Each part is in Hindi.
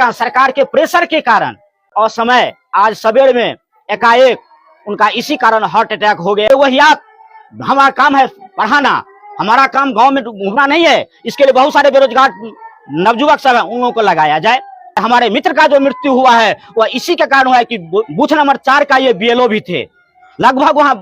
सरकार के प्रेशर के कारण असमय आज सवेर में एकाएक उनका इसी कारण हार्ट अटैक हो गया। वही हमारा काम है पढ़ाना, हमारा काम गांव में घूमना नहीं है। इसके लिए बहुत सारे बेरोजगार नवयुवक सब है, उन लोगों को लगाया जाए। हमारे मित्र का जो मृत्यु हुआ है वह इसी के कारण हुआ है कि बूथ नंबर 4 का ये बीएलओ भी थे। लगभग वहां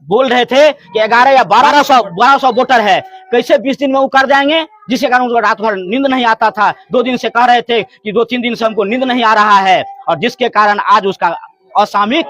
बोल रहे थे कि 11 या 1200 वोटर है, कैसे 20 दिन में वो कर जाएंगे, जिसके कारण उनको रात भर नींद नहीं आता था। 2 दिन से कह रहे थे कि 2-3 दिन से हमको नींद नहीं आ रहा है, और जिसके कारण आज उसका असामयिक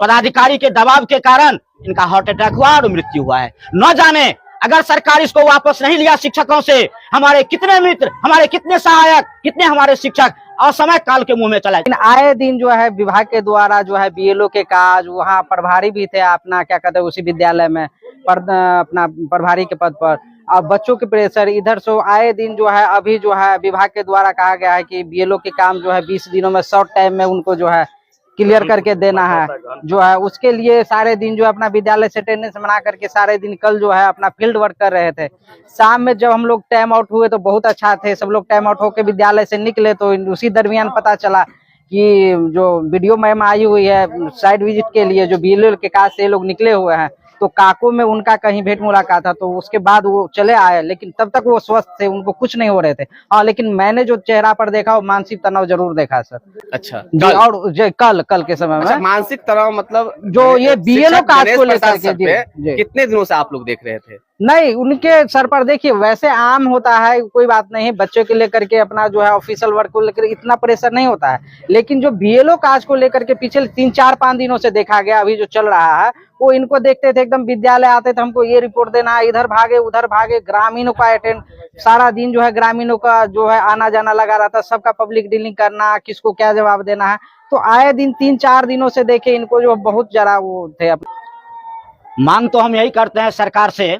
पदाधिकारी के दबाव के कारण इनका हार्ट अटैक हुआ और मृत्यु हुआ है। न जाने अगर सरकार इसको वापस नहीं लिया शिक्षकों से, हमारे कितने मित्र, हमारे कितने सहायक, कितने हमारे शिक्षक असमय काल के मुंह में चला। लेकिन आए दिन जो है विभाग के द्वारा जो है बीएलओ के काज, वहाँ प्रभारी भी थे अपना क्या कहते हैं उसी विद्यालय में अपना प्रभारी के पद पर, अब बच्चों के प्रेशर इधर से आए दिन जो है अभी जो है विभाग के द्वारा कहा गया है कि बीएलओ के काम जो है 20 दिनों में शॉर्ट टाइम में उनको जो है क्लियर करके देना है। जो है उसके लिए सारे दिन जो अपना विद्यालय से अटेंडेंस बना करके सारे दिन कल जो है अपना फील्ड वर्क कर रहे थे। शाम में जब हम लोग टाइम आउट हुए तो बहुत अच्छा थे, सब लोग टाइम आउट होकर विद्यालय से निकले तो उसी दरमियान पता चला कि जो वीडियो मैम आई हुई है साइड विजिट के लिए, जो बीएलओ के काज से लोग निकले हुए हैं, तो काको में उनका कहीं भेंट मुलाकात था, तो उसके बाद वो चले आए, लेकिन तब तक वो स्वस्थ थे, उनको कुछ नहीं हो रहे थे। हाँ, लेकिन मैंने जो चेहरा पर देखा वो मानसिक तनाव जरूर देखा सर। अच्छा, और कल के समय में। अच्छा, मानसिक तनाव मतलब जो ये बीएलओ काज को लेकर के कितने दिनों से आप लोग देख रहे थे? नहीं, उनके सर पर देखिए वैसे आम होता है, कोई बात नहीं है, बच्चों के लेकर के अपना जो है ऑफिशियल वर्क को लेकर इतना प्रेशर नहीं होता है, लेकिन जो बीएलओ काज को लेकर के पिछले 3-4-5 दिनों से देखा गया, अभी जो चल रहा है वो इनको देखते थे एकदम विद्यालय आते थे, हमको ये रिपोर्ट देना है, इधर भागे उधर भागे, ग्रामीणों का अटेंड सारा दिन जो है ग्रामीणों का जो है आना जाना लगा रहता, सबका पब्लिक डीलिंग करना, किसको क्या जवाब देना है। तो आए दिन 3-4 दिनों से देखे इनको जो बहुत जरा वो थे। मांग तो हम यही करते हैं सरकार से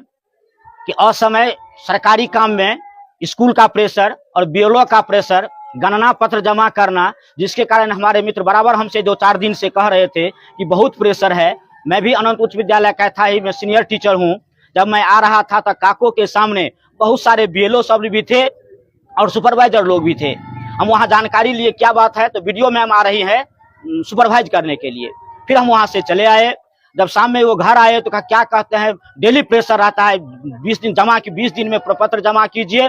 कि असमय सरकारी काम में स्कूल का प्रेशर और बीएलओ का प्रेशर, गणना पत्र जमा करना, जिसके कारण हमारे मित्र बराबर हमसे 2-4 दिन से कह रहे थे कि बहुत प्रेशर है। मैं भी अनंत उच्च विद्यालय कैथाही में सीनियर टीचर हूं। जब मैं आ रहा था तो काको के सामने बहुत सारे बीएलओ सब भी थे और सुपरवाइजर लोग भी थे। हम वहां जानकारी लिए क्या बात है, तो वीडियो मैम आ रही है सुपरवाइज करने के लिए। फिर हम वहां से चले आए। जब शाम में वो घर आए तो कहा क्या कहते हैं डेली प्रेशर आता है, 20 दिन जमा की 20 दिन में प्रपत्र जमा कीजिए,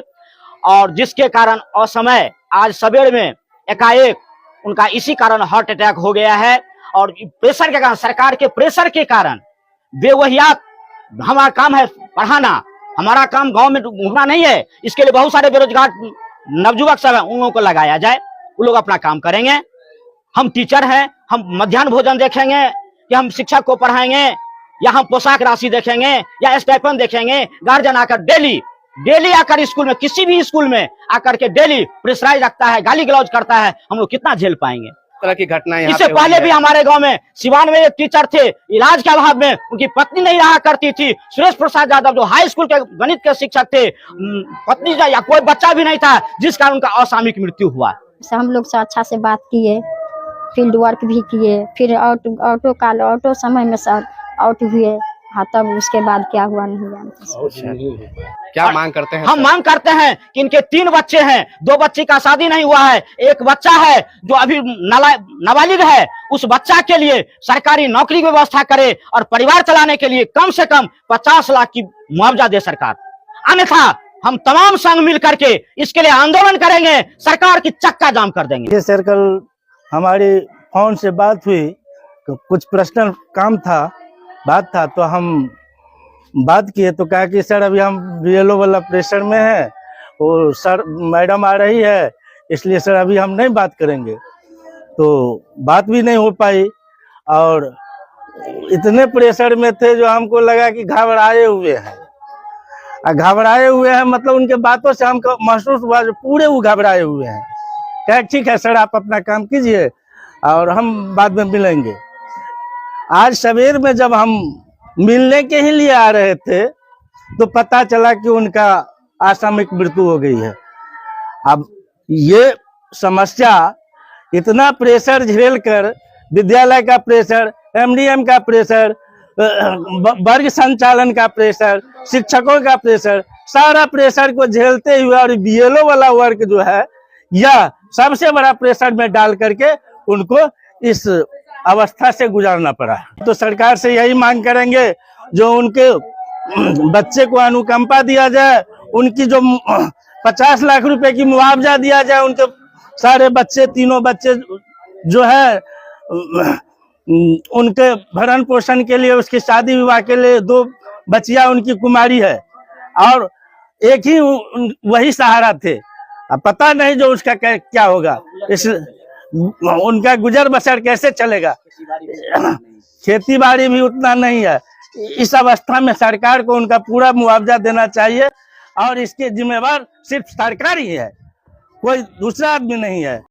और जिसके कारण असमय आज सवेर में एकाएक उनका इसी कारण हार्ट अटैक हो गया है। और प्रेशर के कारण, सरकार के प्रेशर के कारण बेवहियात हमारा काम है पढ़ाना, हमारा काम गांव में घूमना नहीं है। इसके लिए बहुत सारे बेरोजगार नवयुवक सब है, उन लोगों को लगाया जाए, वो लोग अपना काम करेंगे। हम टीचर हैं, हम मध्याह्न भोजन देखेंगे या हम शिक्षक को पढ़ाएंगे या हम पोशाक राशि देखेंगे या स्टाइपेंड देखेंगे। गार्जियन आकर डेली आकर स्कूल में, किसी भी स्कूल में आकर के डेली प्रेशराइज रखता है, गाली गलौज करता है, हम लोग कितना झेल पाएंगे? तरह की घटना इससे पहले भी हमारे गांव में सिवान में एक टीचर थे, इलाज के अभाव में उनकी पत्नी नहीं रहा करती थी। सुरेश प्रसाद यादव जो हाई स्कूल के गणित के शिक्षक थे, पत्नी या कोई बच्चा भी नहीं था, जिस कारण उनका असामयिक मृत्यु हुआ। हम लोग से अच्छा से बात किए, फील्ड वर्क भी किए, फिर ऑटो समय में सब आउट हुए। हाँ, तब उसके बाद क्या हुआ नहीं जानते। क्या मांग करते हैं? हम मांग करते हैं कि इनके 3 बच्चे हैं, 2 बच्चे का शादी नहीं हुआ है, एक बच्चा है जो अभी नाबालिग है, उस बच्चा के लिए सरकारी नौकरी की व्यवस्था करे और परिवार चलाने के लिए कम से कम 50 लाख की मुआवजा दे सरकार। अन्यथा हम तमाम संघ मिल करके इसके लिए आंदोलन करेंगे, सरकार की चक्का जाम कर देंगे। सर, कल हमारी फोन से बात हुई तो कुछ पर्सनल काम था, बात था, तो हम बात किए तो कहा कि सर अभी हम बीएलओ वाला प्रेशर में है और सर मैडम आ रही है, इसलिए सर अभी हम नहीं बात करेंगे। तो बात भी नहीं हो पाई और इतने प्रेशर में थे जो हमको लगा कि घबराए हुए हैं। घबराए हुए हैं मतलब उनके बातों से हमको महसूस हुआ जो पूरे वो घबराए हुए हैं। क्या ठीक है सर, आप अपना काम कीजिए और हम बाद में मिलेंगे। आज सवेर में जब हम मिलने के ही लिए आ रहे थे तो पता चला कि उनका असामयिक मृत्यु हो गई है। अब ये समस्या इतना प्रेशर झेल कर, विद्यालय का प्रेशर, एमडीएम का प्रेशर, वर्ग संचालन का प्रेशर, शिक्षकों का प्रेशर, सारा प्रेशर को झेलते हुए और बीएलओ वाला वर्ग जो है या सबसे बड़ा प्रेशर में डाल करके उनको इस अवस्था से गुजारना पड़ा। तो सरकार से यही मांग करेंगे, जो उनके बच्चे को अनुकंपा दिया जाए, उनकी जो 50 लाख रुपए की मुआवजा दिया जाए, उनके सारे बच्चे, तीनों बच्चे जो है उनके भरण पोषण के लिए, उसकी शादी विवाह के लिए 2 बच्चियां उनकी कुमारी है और एक ही वही सहारा थे। अब पता नहीं जो उसका क्या होगा, इस उनका गुजर बसर कैसे चलेगा। खेती बाड़ी भी उतना नहीं है। इस अवस्था में सरकार को उनका पूरा मुआवजा देना चाहिए और इसके जिम्मेवार सिर्फ सरकार ही है, कोई दूसरा आदमी नहीं है।